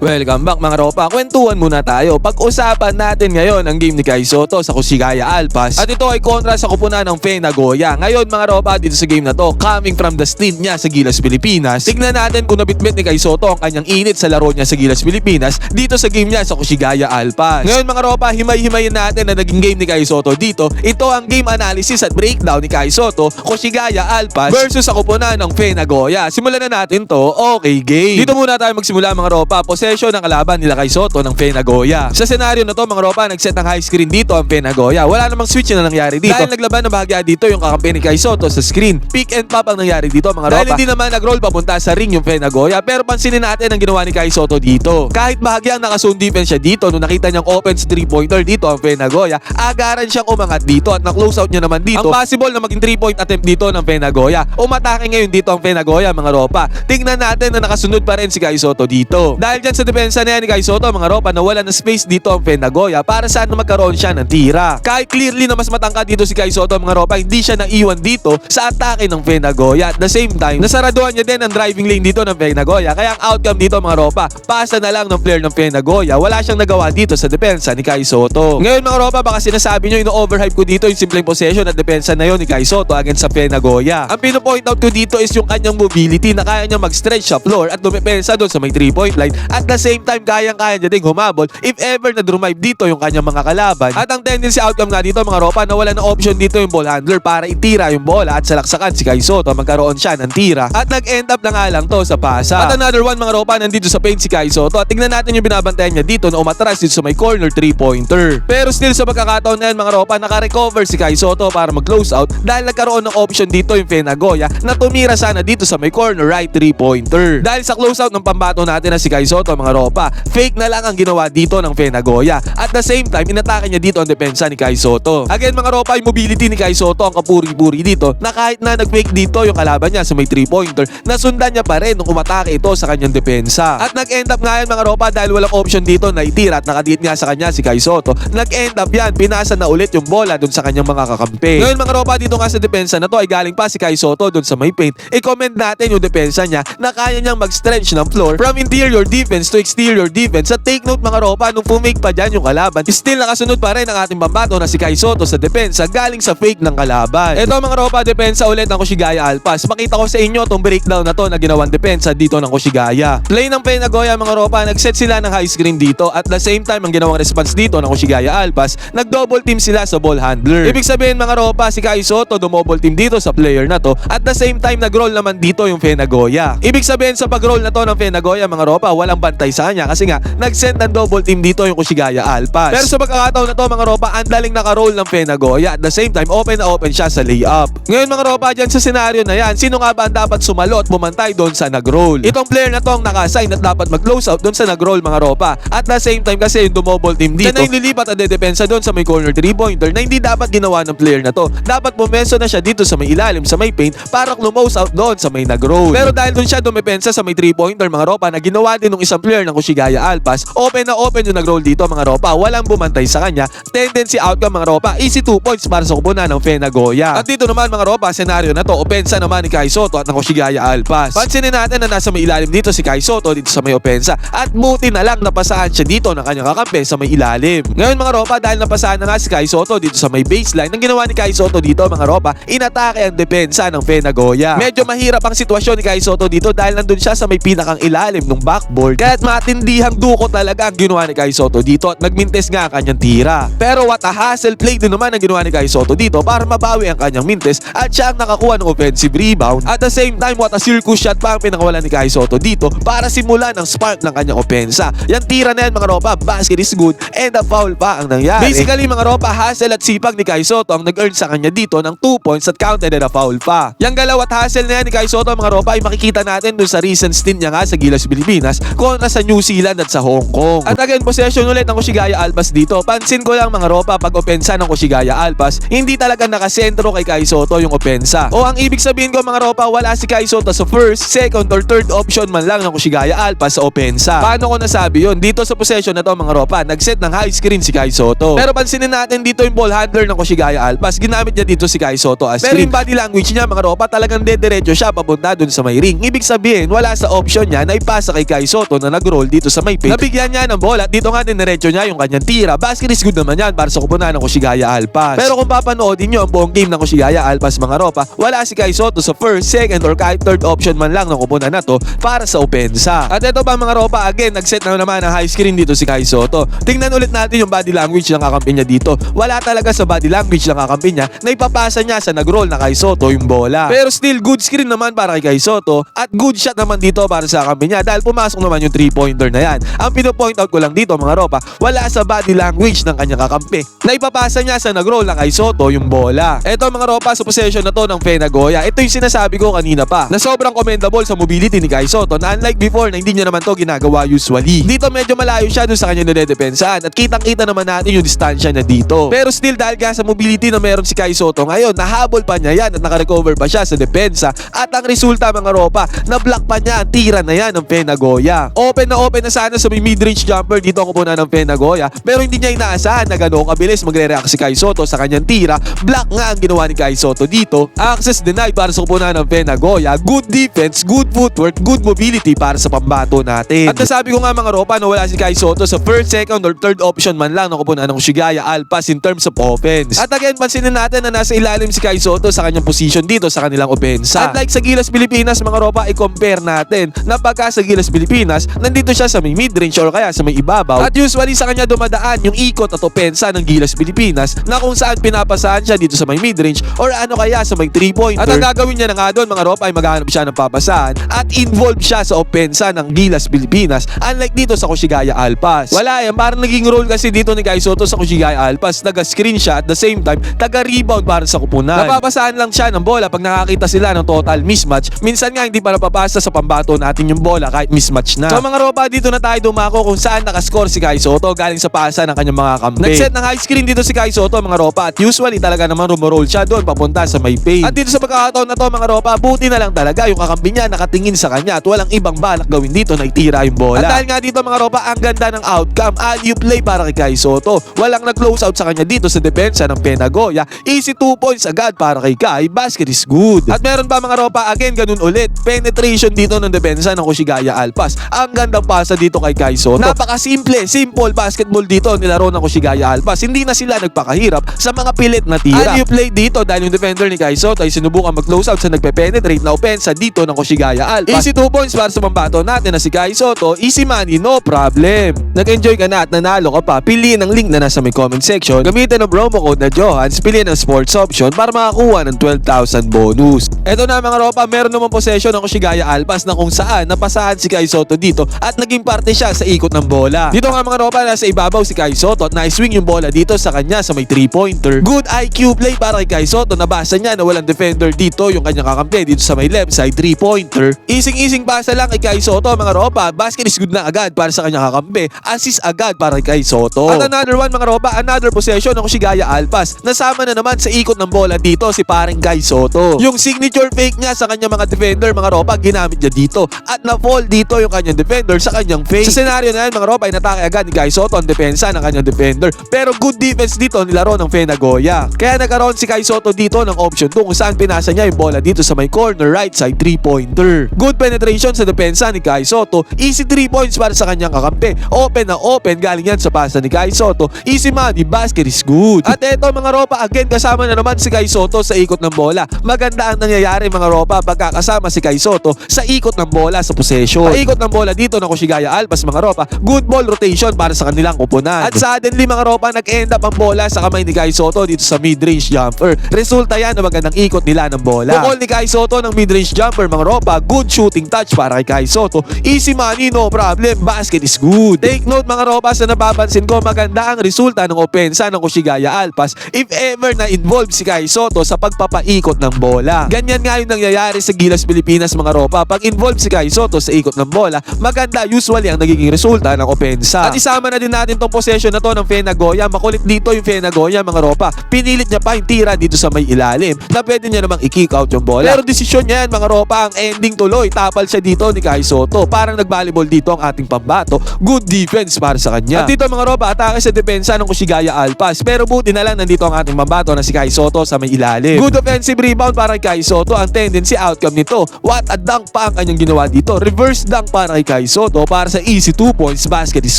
Welcome back mga ropa. Kwentuhan muna tayo. Pag-usapan natin ngayon ang game ni Kai Sotto sa Koshigaya Alpas. At ito ay kontra sa kupunan ng Fe Nagoya. Ngayon mga ropa, dito sa game na to, coming from the stint niya sa Gilas Pilipinas. Tignan natin kung nabitbit ni Kai Sotto ang kanyang init sa laro niya sa Gilas Pilipinas dito sa game niya sa Koshigaya Alpas. Ngayon mga ropa, himay-himayin natin na naging game ni Kai Sotto dito. Ito ang game analysis at breakdown ni Kai Sotto, Koshigaya Alpas versus sa kupunan ng Fe Nagoya. Simulan na natin to. Okay, game. Dito muna tayo magsimula mga ropa. Possession ng kalaban nila Kai Sotto ng Fe Nagoya. Sa senaryo na to mga ropa, nag-set ng high screen dito ang Fe Nagoya. Wala namang switch na nangyari dito. Dahil naglaban na bahagya dito yung kakampi ni Kai Sotto sa screen. Pick and pop ang nangyari dito mga ropa. Dahil hindi naman nag-roll papunta sa ring yung Fe Nagoya. Pero pansinin natin ang ginawa ni Kai Sotto dito. Kahit bahagyang naka-zone defense siya dito, nung nakita niyang open 3-pointer dito ang Fe Nagoya, agaran siyang umangat dito at na-close out niya naman dito. Ang possible na maging 3-point attempt dito ng Fe Nagoya. Umatake ngayon dito ang Fe Nagoya mga ropa. Tingnan natin na nakasunod pa rin si Kai Sotto dito. Dahil dyan sa depensa na yan ni Kai Sotto mga ropa, nawala ng space dito ang Fe Nagoya para saan na magkaroon siya ng tira. Kahit clearly na mas matangkad dito si Kai Sotto mga ropa, hindi siya naiwan dito sa atake ng Fe Nagoya. At the same time, nasaraduhan niya din ang driving lane dito ng Fe Nagoya. Kaya ang outcome dito mga ropa, pasa na lang ng player ng Fe Nagoya. Wala siyang nagawa dito sa depensa ni Kai Sotto. Ngayon mga ropa, baka sinasabi nyo ino-overhype ko dito yung simpleng possession at depensa na yon ni Kai Sotto against sa Fe Nagoya. Ang pino-point out ko dito is yung kanyang mobility na kaya niya mag-stretch sa floor at dumepensa doon sa may 3-point line. At the same time, kayang-kaya niya ding humabol if ever na-drive dito yung kanyang mga kalaban. At ang tendency outcome nga dito mga ropa, na wala na option dito yung ball handler para itira yung bola at salaksakan si Kai Sotto, magkaroon siya ng tira. At nag-end up na nga lang to sa pasa. At another one mga ropa, nandito sa paint si Kai Sotto. At tignan natin yung binabantayan niya dito na umatras dito sa may corner 3-pointer. Pero still sa pagkakataon na yan mga ropa, naka-recover si Kai Sotto para mag-close out dahil nagkaroon ng option dito yung Fe Nagoya na tumira sana dito sa may corner right 3-pointer. Dahil sa close out ng pambato natin na si Kai Sotto mga ropa, fake na lang ang ginawa dito ng Fe Nagoya. At the same time, inatake niya dito ang depensa ni Kai Sotto. Again mga ropa, yung mobility ni Kai Sotto ang kapuri-puri dito na kahit na nag-fake dito yung kalaban niya sa may 3-pointer, nasundan niya pa rin nung umatake ito sa kanyang depensa. At nag-end up nga yan mga ropa dahil walang option dito na itira at nakadit nga sa kanya si Kai Sotto. Nag-end up yan, pinasa na ulit yung bola dun sa kanyang mga kakampi. Ngayon mga ropa, dito nga sa depensa na to ay galing pa si Kai Sotto dun sa may paint. I-comment natin yung depensa niya na kaya niyang mag-stretch ng floor from interior defense to exterior defense. At take note mga ropa, nung pumake pa dyan yung kalaban, still nakasunod pa rin ang ating bambato na si Kai Sotto sa depensa galing sa fake ng kalaban. Ito mga ropa, depensa ulit ng Koshigaya Alpas. Makita ko sa inyo tong breakdown na to na ginawang depensa dito ng Koshigaya. Play ng Fe Nagoya mga ropa, nag-set sila ng high screen dito at the same time ang ginawang response dito ng Koshigaya Alpas, nag-double team sila sa ball handler. Ibig sabihin mga ropa, si Kai Sotto dumouble team dito sa player na to at the same time nag-roll naman dito yung Fe Nagoya. Ibig sabihin sa pag-roll na to ng Fe Nagoya mga ropa, walang bantay sa kanya kasi nga nag-send ng double team dito yung Koshigaya Alpas. Pero sa pagkakataon na to mga ropa, ang daling naka-roll ng Fe Nagoya at the same time open na open siya sa layup. Ngayon mga ropa, dyan sa senaryo na yan, sino nga ba ang dapat sumalo at bumantay doon sa nag-roll? Itong player na to ang naka-assign at dapat mag-close out doon sa nag-roll mga ropa. At the same time kasi yung dumouble team dito, na yung lilipat at dedepensa doon sa may corner 3-pointer na hindi dapat ginawa ng player na to. Dapat bumenso na siya dito sa may ilalim sa may paint para close out doon sa may nag-roll. Pero dahil doon siya dumepensa sa may 3-pointer mga ropa na ginawa din ng isang player ng Koshigaya Alpas, open na open yung nag-roll dito mga ropa, walang bumantay sa kanya. Tendency outcome mga ropa, easy 2 points para sa kupunan ng Fe Nagoya. At dito naman mga ropa, senaryo na to, opensa naman ni Kai Sotto at ng Koshigaya Alpas. Pansinin natin na nasa may ilalim dito si Kai Sotto dito sa may opensa at buti na lang napasaan siya dito ng kanyang kakampi sa may ilalim. Ngayon mga ropa, dahil napasaan na nga si Kai Sotto dito sa may baseline, ang ginawa ni Kai Sotto dito mga ropa, inatake ang depensa ng Fe Nagoya. Medyo mahirap ang sitwasyon ni Kai Sotto dito dahil nandun siya sa may pinakang ilalim ng backboard. Kaya't matindihang duko talaga ang ginawa ni Kai Sotto dito at nagmintes nga ang kanyang tira. Pero what a hustle play din naman ang ginawa ni Kai Sotto dito para mabawi ang kanyang mintes at siya ang nakakuha ng offensive rebound. At the same time, what a circus shot pa ang pinakawalan ni Kai Sotto dito para simulan ang spark ng kanyang opensa. Yan tira na yan mga ropa, basket is good and a foul pa ang nangyari. Basically mga ropa, hustle at sipag ni Kai Sotto ang nag-earn sa kanya dito ng 2 points at counted and a foul pa. Yang galaw at hustle na yan ni Kai Sotto mga ropa ay makikita natin dun sa recent stint niya nga sa Gilas Pilipinas kontra sa New Zealand at sa Hong Kong. At again, possession ulit ng Koshigaya Alpas dito. Pansin ko lang mga ropa, pag opensa ng Koshigaya Alpas, hindi talaga nakasentro kay Kai Sotto yung opensa. O ang ibig sabihin ko mga ropa, wala si Kai Sotto sa first, second or third option man lang ng Koshigaya Alpas sa opensa. Paano ko nasabi yun? Dito sa possession na to mga ropa, nag-set ng high screen si Kai Sotto. Pero pansinin natin dito yung ball handler ng Koshigaya Alpas, ginamit niya dito si Kai Sotto as screen. Pero yung body language niya mga ropa, talagang dediretso siya papunta dun sa may ring. Ibig sabihin, wala sa option niya na ipasa kay Kai Sotto na na nag-roll dito sa may paint. Nabigyan niya ng bola at dito nga din diretso niya yung kanyang tira. Basket is good naman yan para sa kupunan ng Koshigaya Alpas. Pero kung papanoodin nyo ang buong game ng Koshigaya Alpas mga ropa, wala si Kai Sotto sa first, second or kahit third option man lang ng kupunan na to para sa opensa. At ito ba mga ropa, again nag-set na naman ng high screen dito si Kai Sotto. Tingnan ulit natin yung body language ng kakampi niya dito. Wala talaga sa body language ng kakampi niya na ipapasa niya sa nag-roll na Kai Sotto yung bola. Pero still good screen naman para kay Kai Sotto at good shot naman dito para sa kakampi niya dahil pumasok naman yung 3-pointer na yan. Ang pino-point out ko lang dito mga ropa, wala sa body language ng kanyang kakampi na ipapasa niya sa nag-roll na Kai Sotto yung bola. Ito mga ropa, sa possession na to ng Fe Nagoya, ito yung sinasabi ko kanina pa na sobrang commendable sa mobility ni Kai Sotto na unlike before na hindi niya naman to ginagawa usually. Dito medyo malayo siya dun sa kanya nade-depensahan at kitang-kita naman natin yung distansya na dito. Pero still dahil nga sa mobility na meron si Kai Sotto ngayon, nahabol pa niya yan at nakarecover pa siya sa depensa at ang resulta mga ropa, na-block pa niya ang tira na yan ng Fe Nagoya. Open na sana sa may mid-range jumper dito ang kupunan ng Fe Nagoya pero hindi niya inaasahan na gano'ng kabilis magre-react si Kai Sotto sa kanyang tira. Block nga ang ginawa ni Kai Sotto dito. Access denied para sa kupunan ng Fe Nagoya. Good defense, good footwork, good mobility para sa pambato natin. At nasabi ko nga mga ropa na wala si Kai Sotto sa first, second or third option man lang ng kupunan ng Koshigaya Alpas in terms of offense. At again, pansinin natin na nasa ilalim si Kai Sotto sa kanyang position dito sa kanilang opensa. At like sa Gilas Pilipinas mga ropa, i-compare natin na pagka sa Gilas Pilipinas, nandito siya sa may mid-range or kaya sa may ibabaw. At usually sa kanya dumadaan yung ikot at opensa ng Gilas Pilipinas na kung saan pinapasahan siya dito sa may mid-range or ano kaya sa may 3-pointer. At ang gagawin niya na nga doon mga ropa ay maghahanap siya ng papasahan at involved siya sa opensa ng Gilas Pilipinas unlike dito sa Koshigaya Alpas. Wala yan, parang naging role kasi dito ni Kai Sotto sa Koshigaya Alpas, taga-screen siya at the same time taga-rebound para sa kupunan. Napapasahan lang siya ng bola pag nakakita sila ng total mismatch. Minsan nga hindi pa napapasa sa pambato natin yung bola kahit mismatch na. So mga ropa, dito na tayo dumako kung saan nakascore si Kai Sotto galing sa pasa ng kanyang mga kampi. Nag-set ng high screen dito si Kai Sotto mga ropa at usually talaga naman rumoroll siya doon papunta sa may paint. At dito sa pagkakataon na to mga ropa, buti na lang talaga yung kakampi niya nakatingin sa kanya at walang ibang balak gawin dito na itira yung bola. At dahil nga dito mga ropa, ang ganda ng outcome, alley play para kay Kai Sotto. Walang nag-close out sa kanya dito sa depensa ng Fe Nagoya. Easy 2 points agad para kay Kai. Basket is good. At meron pa mga ropa, again ganun ulit. Penetration dito ng depensa ng Koshigaya Alpas. Ang gandang pasa dito kay Kai Sotto. Napaka-simple, simple basketball dito nilaro ng Koshigaya Alpas. Hindi na sila nagpakahirap sa mga pilit na tira. Alley play dito dahil yung defender ni Kai Sotto ay sinubukan mag-close out sa nagpe-penetrate na opensa dito ng Koshigaya Alpas. Easy 2 points para sa pambato natin na si Kai Sotto. Easy money, no problem. Nag-enjoy ka na at nanalo ka pa, piliin ang link na nasa may comment section. Gamitin ang promo code na Johans, piliin ang sports option para makakuha ng 12,000 bonus. Eto na mga ropa, meron naman possession ng Koshigaya Alpas na kung saan napasahan si Kai Sotto dito at naging parte siya sa ikot ng bola. Dito nga mga ropa, nasa ibabaw si Kai Sotto at na-swing yung bola dito sa kanya sa may 3-pointer. Good IQ play para kay Kai Sotto. Nabasa niya na walang defender dito yung kanyang kakampi dito sa may left side 3-pointer. Easing pasa lang kay Kai Sotto mga ropa. Basket is good na agad para sa kanyang kakampi. Assist agad para kay Kai Sotto. At another one mga ropa, another possession ng Koshigaya Alpas. Nasama na naman sa ikot ng bola dito si paring Kai Sotto. Yung signature fake niya sa kanyang mga defender mga ropa, ginamit niya dito. At na-fall dito yung kanyang defender sa kanyang fake. Sa senaryo na yan mga ropa, ay natake agad ni Kai Sotto ang depensa ng kanyang defender. Pero good defense dito nilaro ng Fe Nagoya. Kaya nagkaroon si Kai Sotto dito ng option 2 kung saan pinasa niya yung bola dito sa may corner right side 3-pointer. Good penetration sa depensa ni Kai Sotto. Easy 3 points para sa kanyang kakampi. Open na open galing yan sa pasa ni Kai Sotto. Easy money, basket is good. At eto mga ropa, again kasama na naman si Kai Sotto sa ikot ng bola. Maganda ang nangyayari mga ropa pagkakasama si Kai Sotto sa ikot ng bola sa possession. Paikot ng bola dito ng Koshigaya Alpas mga ropa. Good ball rotation para sa kanilang kupunan. At suddenly mga ropa, nag-end up ang bola sa kamay ni Kai Sotto dito sa mid-range jumper. Resulta yan na magandang ikot nila ng bola. Bukol ni Kai Sotto ng mid-range jumper mga ropa. Good shooting touch para kay Kai Sotto. Easy money, no problem. Basket is good. Take note mga ropa, sa napapansin ko maganda ang resulta ng opensa ng Koshigaya Alpas if ever na involved si Kai Sotto sa pagpapaikot ng bola. Ganyan nga yung nangyayari sa Gilas Pilipinas mga ropa. Pag involved si Kai Sotto sa ikot ng bola, maganda usually ang nagiging resulta ng opensa. At isama na din natin tong possession na to ng Fe Nagoya. Makulit dito yung Fe Nagoya mga ropa. Pinilit niya pa yung tira dito sa may ilalim na pwede niya namang i-kick out yung bola. Pero desisyon niya yan mga ropa, ang ending tuloy. Tapal siya dito ni Kai Sotto. Parang nag-volleyball dito ang ating pambato. Good defense para sa kanya. At dito mga ropa, atake sa depensa ng Koshigaya Alpas. Pero buti na lang nandito ang ating pambato na si Kai Sotto sa may ilalim. Good offensive rebound para kay Kai Sotto. Ang tendency outcome nito, what a dunk pa ang kanyang ginawa dito. Reverse dunk para kay Kai Kai Soto para sa easy 2 points, basket is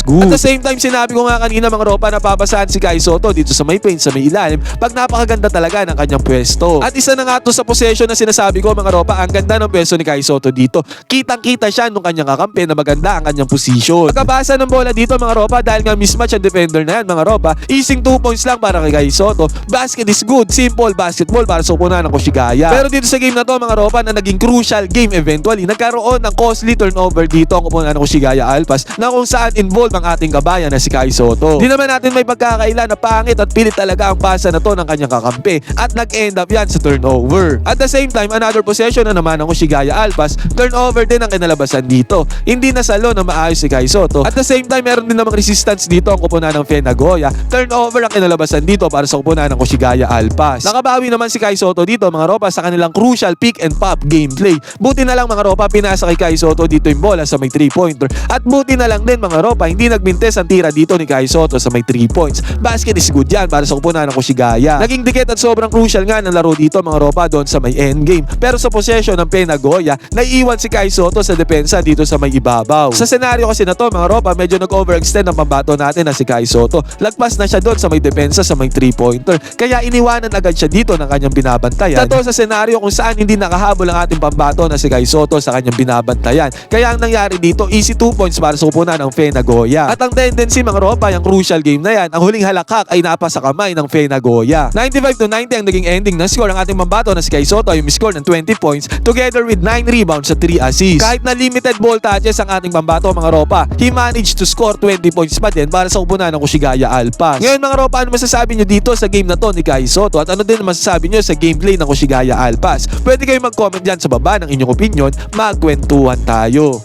good. At the same time, sinabi ko nga kanina mga ropa na papasahan si Kai Soto dito sa may paint, sa may ilalim, pag napakaganda talaga ng kanyang pwesto. At isa na nga to sa possession na sinasabi ko mga ropa, ang ganda ng pwesto ni Kai Soto dito. Kitang-kita siya nung kanyang kakampi na maganda ang kanyang position. Pagkabasa ng bola dito mga ropa, dahil nga mismatch ang defender na yan mga ropa, easing 2 points lang para kay Kai Soto. Basket is good, simple basketball para sa upunan ng Koshigaya. Pero dito sa game na to mga ropa, na naging crucial game eventually, nagkaroon ng costly turnover dito ang upunan ng Koshigaya Alpas na kung saan involved ang ating kabayan na si Kai Soto. Di naman natin may pagkakaila na pangit at pilit talaga ang pasa na to ng kanyang kakampi at nag-end up yan sa turnover. At the same time, another possession na naman ng Koshigaya Alpas, turnover din ang kinalabasan dito. Hindi nasalo na maayos si Kai Soto. At the same time, meron din namang resistance dito ang kupunan ng Fe Nagoya. Turnover ang kinalabasan dito para sa kupunan ng Koshigaya Alpas. Nakabawi naman si Kai Soto dito mga ropa sa kanilang crucial pick and pop gameplay. Buti na lang mga ropa, pinasa kay Kai Soto dito yung bola sa may 3-pointer. At buti na lang din mga ropa, hindi nagbintes ang tira dito ni Kai Soto sa may 3 points. Basket is good yan para sa kupunan ng Koshigaya. Naging dikit at sobrang crucial nga ng laro dito mga ropa doon sa may endgame. Pero sa possession ng Fe Nagoya, naiiwan si Kai Soto sa depensa dito sa may ibabaw. Sa senaryo kasi na to mga ropa, medyo nag-overextend ang pambato natin na si Kai Soto. Lagpas na siya doon sa may depensa sa may 3-pointer. Kaya iniwanan agad siya dito ng kanyang binabantayan. Sa senaryo kung saan hindi nakahabol ang ating pambato na si Kai Soto sa kanyang binabantayan. Kaya ang nangyari dito, easy 2 points para sa kupunan ng Fe Nagoya. At ang tendency mga ropa, yung crucial game na yan, ang huling halakhak ay napasa kamay ng Fe Nagoya. 95-90 ang naging ending ng score. Ang ating pambato na si Kai Soto ay score ng 20 points together with 9 rebounds at 3 assists. Kahit na limited ball touches ang ating pambato mga ropa, he managed to score 20 points pa din para sa kupunan ng Koshigaya Alpas. Ngayon mga ropa, ano masasabi nyo dito sa game na to ni Kai Soto at ano din masasabi nyo sa gameplay ng Koshigaya Alpas? Pwede kayo mag-comment dyan sa baba ng inyong opinion, magkwentuhan tayo.